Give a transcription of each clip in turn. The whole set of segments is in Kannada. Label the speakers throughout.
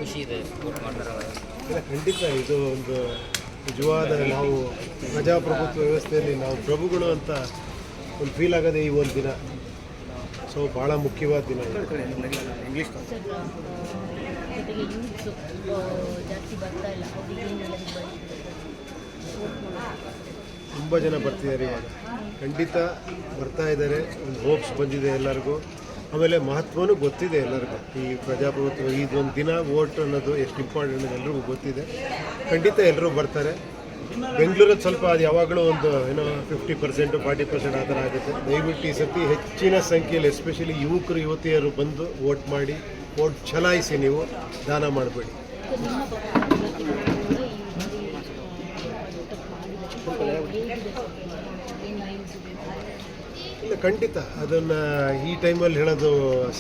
Speaker 1: ಖುಷಿ ಇದೆ ವೋಟ್ ಮಾಡ್ತಾರೆ.
Speaker 2: ಇಲ್ಲ, ಖಂಡಿತ ಇದು ಒಂದು ನಿಜವಾದ ನಾವು ಪ್ರಜಾಪ್ರಭುತ್ವ ವ್ಯವಸ್ಥೆಯಲ್ಲಿ ನಾವು ಪ್ರಭುಗಳು ಅಂತ ಒಂದು ಫೀಲ್ ಆಗೋದೇ ಈ ಒಂದು ದಿನ. ಸೊ ಭಾಳ ಮುಖ್ಯವಾದ ದಿನ ಇಂಗ್ಲೀಷ್ ತುಂಬ ಜನ ಬರ್ತಿದ್ದಾರೆ ಇವಾಗ, ಖಂಡಿತ ಬರ್ತಾ ಇದ್ದಾರೆ. ಒಂದು ಹೋಪ್ಸ್ ಬಂದಿದೆ ಎಲ್ಲರಿಗೂ. ಆಮೇಲೆ ಮಹತ್ವನೂ ಗೊತ್ತಿದೆ ಎಲ್ಲರಿಗೂ. ಈ ಪ್ರಜಾಪ್ರಭುತ್ವ ಇದೊಂದು ದಿನ ವೋಟ್ ಅನ್ನೋದು ಎಷ್ಟು ಇಂಪಾರ್ಟೆಂಟ್ ಅನ್ನೋದು ಎಲ್ರಿಗೂ ಗೊತ್ತಿದೆ. ಖಂಡಿತ ಎಲ್ಲರೂ ಬರ್ತಾರೆ. ಬೆಂಗಳೂರಲ್ಲಿ ಸ್ವಲ್ಪ ಅದು ಯಾವಾಗಲೂ ಒಂದು 50% 40% ಆ ಥರ ಆಗುತ್ತೆ. ದಯವಿಟ್ಟು ಈ ಸತಿ ಹೆಚ್ಚಿನ ಸಂಖ್ಯೆಯಲ್ಲಿ ಎಸ್ಪೆಷಲಿ ಯುವಕರು ಯುವತಿಯರು ಬಂದು ವೋಟ್ ಮಾಡಿ, ವೋಟ್ ಚಲಾಯಿಸಿ, ನೀವು ದಾನ ಮಾಡಬೇಡಿ. ಇಲ್ಲ, ಖಂಡಿತ ಅದನ್ನು ಈ ಟೈಮಲ್ಲಿ ಹೇಳೋದು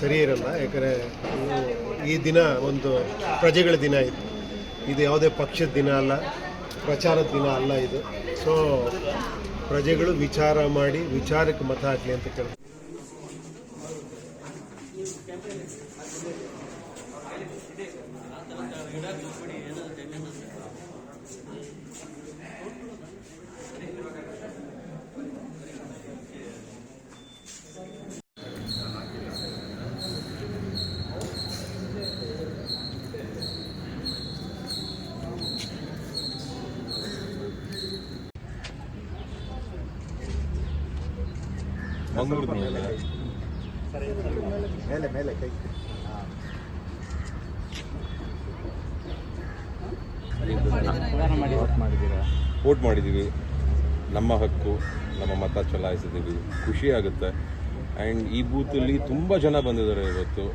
Speaker 2: ಸರಿ ಇರಲ್ಲ. ಯಾಕಂದರೆ ಈ ದಿನ ಒಂದು ಪ್ರಜೆಗಳ ದಿನ ಇದು ಯಾವುದೇ ಪಕ್ಷದ ದಿನ ಅಲ್ಲ, ಪ್ರಚಾರದ ದಿನ ಅಲ್ಲ ಇದು. ಸೊ ಪ್ರಜೆಗಳು ವಿಚಾರ ಮಾಡಿ ವಿಚಾರಕ್ಕೆ ಮತ ಹಾಕಲಿ ಅಂತ ಕೇಳ್ತಾರೆ.
Speaker 3: ಮಂಗಳೂರು ಮೇಲೆ ಮೇಲೆ ಕೈ ವೋಟ್ ಮಾಡಿದ್ದೀವಿ. ನಮ್ಮ ಹಕ್ಕು, ನಮ್ಮ ಮತ ಚಲಾಯಿಸಿದ್ದೀವಿ. ಖುಷಿ ಆಗುತ್ತೆ. ಆ್ಯಂಡ್ ಈ ಬೂತಲ್ಲಿ ತುಂಬ ಜನ ಬಂದಿದ್ದಾರೆ ಇವತ್ತು.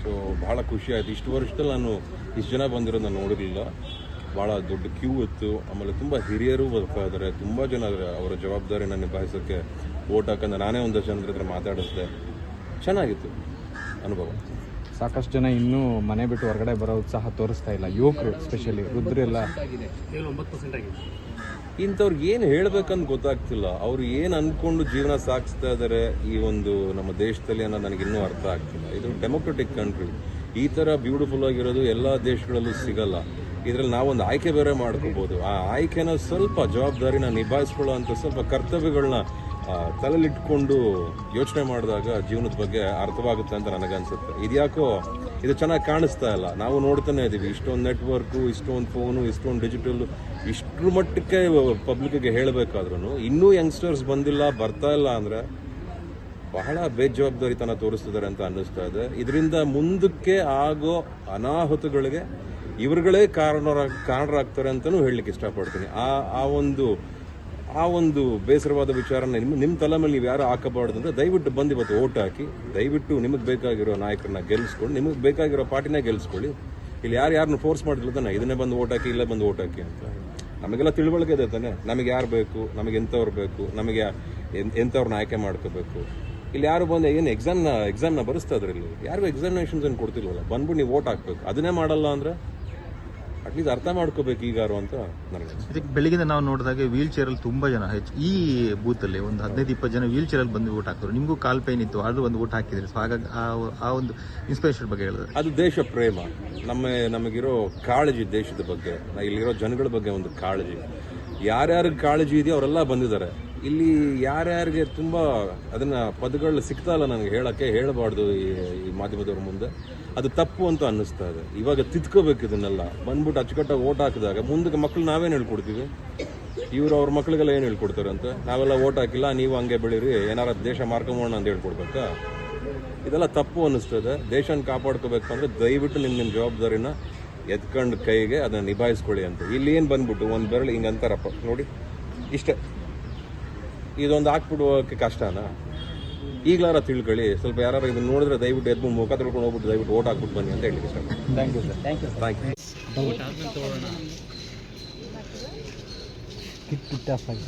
Speaker 3: ಸೊ ಭಾಳ ಖುಷಿ ಆಯಿತು. ಇಷ್ಟು ವರ್ಷದಲ್ಲಿ ನಾನು ಇಷ್ಟು ಜನ ಬಂದಿರೋದು ನಾನು ನೋಡಿರಲಿಲ್ಲ. ಭಾಳ ದೊಡ್ಡ ಕ್ಯೂ ಇತ್ತು. ಆಮೇಲೆ ತುಂಬ ಹಿರಿಯರು ಬರ್ತಾ ಇದ್ದಾರೆ, ತುಂಬ ಜನ ಅವರ ಜವಾಬ್ದಾರಿನ ನಿಭಾಯಿಸೋಕ್ಕೆ ವೋಟ್ ಹಾಕಂದ್ರೆ ನಾನೇ ಒಂದಷ್ಟು ಜನರ ಹತ್ರ ಮಾತಾಡಿಸಿದೆ. ಚೆನ್ನಾಗಿತ್ತು ಅನುಭವ.
Speaker 4: ಸಾಕಷ್ಟು ಜನ ಇನ್ನೂ ಮನೆ ಬಿಟ್ಟು ಹೊರಗಡೆ ಬರೋ ಉತ್ಸಾಹ ತೋರಿಸ್ತಾ ಇಲ್ಲ, ಯುವಕರು ಸ್ಪೆಷಲಿ, ವೃದ್ಧರೆಲ್ಲ
Speaker 1: 9% ಆಗಿದೆ.
Speaker 3: ಇಂಥವ್ರಿಗೆ ಏನು ಹೇಳಬೇಕಂತ ಗೊತ್ತಾಗ್ತಿಲ್ಲ. ಅವ್ರು ಏನು ಅಂದ್ಕೊಂಡು ಜೀವನ ಸಾಗಿಸ್ತಾ ಇದ್ದಾರೆ ಈ ಒಂದು ನಮ್ಮ ದೇಶದಲ್ಲಿ ಅನ್ನೋದು ನನಗಿನ್ನೂ ಅರ್ಥ ಆಗ್ತಿಲ್ಲ. ಇದು ಡೆಮೊಕ್ರೆಟಿಕ್ ಕಂಟ್ರಿ. ಈ ಥರ ಬ್ಯೂಟಿಫುಲ್ ಆಗಿರೋದು ಎಲ್ಲ ದೇಶಗಳಲ್ಲೂ ಸಿಗಲ್ಲ. ಇದರಲ್ಲಿ ನಾವೊಂದು ಆಯ್ಕೆ ಬೇರೆ ಮಾಡ್ಕೋಬೋದು. ಆ ಆಯ್ಕೆನ ಸ್ವಲ್ಪ ಜವಾಬ್ದಾರಿನ ನಿಭಾಯಿಸ್ಕೊಳ್ಳೋ ಅಂತ ಸ್ವಲ್ಪ ಕರ್ತವ್ಯಗಳನ್ನ ತಲೆಲಿಟ್ಕೊಂಡು ಯೋಚನೆ ಮಾಡಿದಾಗ ಜೀವನದ ಬಗ್ಗೆ ಅರ್ಥವಾಗುತ್ತೆ ಅಂತ ನನಗನ್ಸುತ್ತೆ. ಇದ್ಯಾಕೋ ಇದು ಚೆನ್ನಾಗಿ ಕಾಣಿಸ್ತಾ ಇಲ್ಲ. ನಾವು ನೋಡ್ತಾನೆ ಇದ್ದೀವಿ, ಇಷ್ಟೊಂದು ನೆಟ್ವರ್ಕು, ಇಷ್ಟೊಂದು ಫೋನು, ಇಷ್ಟೊಂದು ಡಿಜಿಟಲ್, ಇಷ್ಟರ ಮಟ್ಟಕ್ಕೆ ಪಬ್ಲಿಕ್ಗೆ ಹೇಳಬೇಕಾದ್ರೂ ಇನ್ನೂ ಯಂಗ್ಸ್ಟರ್ಸ್ ಬಂದಿಲ್ಲ, ಬರ್ತಾ ಇಲ್ಲ ಅಂದರೆ ಬಹಳ ಬೇಜವಾಬ್ದಾರಿತನ ತೋರಿಸ್ತಿದ್ದಾರೆ ಅಂತ ಅನ್ನಿಸ್ತಾ ಇದೆ. ಇದರಿಂದ ಮುಂದಕ್ಕೆ ಆಗೋ ಅನಾಹುತಗಳಿಗೆ ಇವರುಗಳೇ ಕಾರಣರಾಗ್ತಾರೆ ಅಂತಲೂ ಹೇಳಲಿಕ್ಕೆ ಇಷ್ಟಪಡ್ತೀನಿ. ಆ ಒಂದು ಬೇಸರವಾದ ವಿಚಾರನ ನಿಮ್ಮ ತಲೆ ಮೇಲೆ ನೀವು ಯಾರು ಹಾಕಬಾರ್ದು ಅಂದರೆ ದಯವಿಟ್ಟು ಬಂದು ಇವತ್ತು ಓಟ್ ಹಾಕಿ, ದಯವಿಟ್ಟು ನಿಮಗೆ ಬೇಕಾಗಿರೋ ನಾಯಕರನ್ನ ಗೆಲ್ಲಿಸ್ಕೊಂಡು, ನಿಮಗೆ ಬೇಕಾಗಿರೋ ಪಾರ್ಟಿನೇ ಗೆಲ್ಲಿಸ್ಕೊಳ್ಳಿ. ಇಲ್ಲಿ ಯಾರನ್ನು ಫೋರ್ಸ್ ಮಾಡಿಲ್ಲ ತಾನೆ, ಇದನ್ನೇ ಬಂದು ಓಟ್ ಹಾಕಿ, ಇಲ್ಲೇ ಬಂದು ಓಟ್ ಹಾಕಿ ಅಂತ. ನಮಗೆಲ್ಲ ತಿಳುವಳಿಕೆ ಇದೆ ತಾನೆ, ನಮಗೆ ಯಾರು ಬೇಕು, ನಮಗೆ ಎಂಥವ್ರು ಬೇಕು, ನಮಗೆ ಎಂಥವ್ರನ್ನ ಆಯ್ಕೆ ಮಾಡ್ಕೋಬೇಕು. ಇಲ್ಲಿ ಯಾರು ಬಂದು ಏನು ಎಕ್ಸಾಮ್ನ ಬರೆಸ್ತಾ ಇದ್ರೆ ಇಲ್ಲಿ ಯಾರಿಗೂ ಎಕ್ಸಾಮಿನೇಷನ್ಸ್ ಏನು ಕೊಡ್ತಿಲ್ವಲ್ಲ, ಬಂದ್ಬಿಟ್ಟು ನೀವು ಓಟ್ ಹಾಕ್ಬೇಕು. ಅದನ್ನೇ ಮಾಡಲ್ಲ ಅಂದರೆ ಅಟ್ಲೀಸ್ಟ್ ಅರ್ಥ ಮಾಡ್ಕೋಬೇಕು ಈಗಾರು ಅಂತ ನನಗೆ.
Speaker 5: ಇದಕ್ಕೆ ಬೆಳಗಿಂದ ನಾವು ನೋಡಿದಾಗ ವೀಲ್ ಚೇರಲ್ಲಿ ತುಂಬ ಜನ ಈ ಬೂತಲ್ಲಿ ಒಂದು 15-20 ಜನ ವೀಲ್ ಚೇರಲ್ಲಿ ಬಂದು ಓಟ್ ಹಾಕಿದ್ರು. ನಿಮಗೂ ಕಾಲ್ ಪೈನ್ ಇತ್ತು, ಆದರೂ ಒಂದು ಓಟ್ ಹಾಕಿದ್ರಿ. ಸೊ ಹಾಗಾಗಿ ಆ ಒಂದು ಇನ್ಸ್ಪಿರೇಷನ್ ಬಗ್ಗೆ ಹೇಳಿದ್ರೆ
Speaker 3: ಅದು ದೇಶ ಪ್ರೇಮ, ನಮಗಿರೋ ಕಾಳಜಿ ದೇಶದ ಬಗ್ಗೆ, ಇಲ್ಲಿರೋ ಜನಗಳ ಬಗ್ಗೆ ಒಂದು ಕಾಳಜಿ. ಯಾರ್ಯಾರಿಗೆ ಕಾಳಜಿ ಇದೆಯೋ ಅವರೆಲ್ಲ ಬಂದಿದ್ದಾರೆ. ಇಲ್ಲಿ ಯಾರ್ಯಾರಿಗೆ ತುಂಬ ಅದನ್ನು ಪದಗಳು ಸಿಗ್ತಾ ಇಲ್ಲ ನನಗೆ ಹೇಳಬಾರ್ದು ಈ ಮಾಧ್ಯಮದವ್ರ ಮುಂದೆ. ಅದು ತಪ್ಪು ಅಂತ ಅನ್ನಿಸ್ತಾ ಇದೆ. ಇವಾಗ ತಿದ್ಕೋಬೇಕು ಇದನ್ನೆಲ್ಲ. ಬಂದ್ಬಿಟ್ಟು ಅಚ್ಚುಕಟ್ಟಾಗಿ ಓಟ್ ಹಾಕಿದಾಗ ಮುಂದಕ್ಕೆ ಮಕ್ಕಳು ನಾವೇನು ಹೇಳ್ಕೊಡ್ತೀವಿ, ಇವರು ಅವ್ರ ಮಕ್ಳಿಗೆಲ್ಲ ಏನು ಹೇಳ್ಕೊಡ್ತಾರೆ ಅಂತ. ನಾವೆಲ್ಲ ಓಟ್ ಹಾಕಿಲ್ಲ, ನೀವು ಹಂಗೆ ಬೆಳೀರಿ, ಏನಾರ ದೇಶ ಮಾರ್ಕೊಂಬೋಣ ಅಂತ ಹೇಳ್ಕೊಡ್ಬೇಕಾ? ಇದೆಲ್ಲ ತಪ್ಪು ಅನ್ನಿಸ್ತದೆ. ದೇಶನ ಕಾಪಾಡ್ಕೋಬೇಕು ಅಂದರೆ ದಯವಿಟ್ಟು ನಿಮ್ಮ ಜವಾಬ್ದಾರಿನ ಎತ್ಕೊಂಡು ಕೈಗೆ ಅದನ್ನು ನಿಭಾಯಿಸ್ಕೊಳ್ಳಿ ಅಂತ. ಇಲ್ಲಿ ಏನು ಬಂದ್ಬಿಟ್ಟು ಒಂದು ಬೆರಳು ಹಿಂಗೆ ಅಂತಾರಪ್ಪ ನೋಡಿ, ಇಷ್ಟೇ. ಇದೊಂದು ಹಾಕ್ಬಿಡುವಕ್ಕೆ ಕಷ್ಟನಾ? ಈಗಲಾರ ತಿಳ್ಕೊಳ್ಳಿ. ಸ್ವಲ್ಪ ಯಾರು ಇದನ್ನು ನೋಡಿದ್ರೆ ದಯವಿಟ್ಟು ಎದ್ದು ಮುಖ ತಿಳ್ಕೊಂಡು ಹೋಗ್ಬಿಟ್ಟು ದಯವಿಟ್ಟು ಓಟ್ ಹಾಕ್ಬಿಟ್ಟು ಬನ್ನಿ ಅಂತ ಹೇಳಲಿಕ್ಕೆ ಇಷ್ಟ.
Speaker 4: Thank you sir.
Speaker 3: Thank you.
Speaker 1: Vote ಆದ್ಮೇಲೆ ತಗೊಳ್ಳೋಣ.
Speaker 4: ಕಿಟ್ ಆಫ್ ಆಗಿ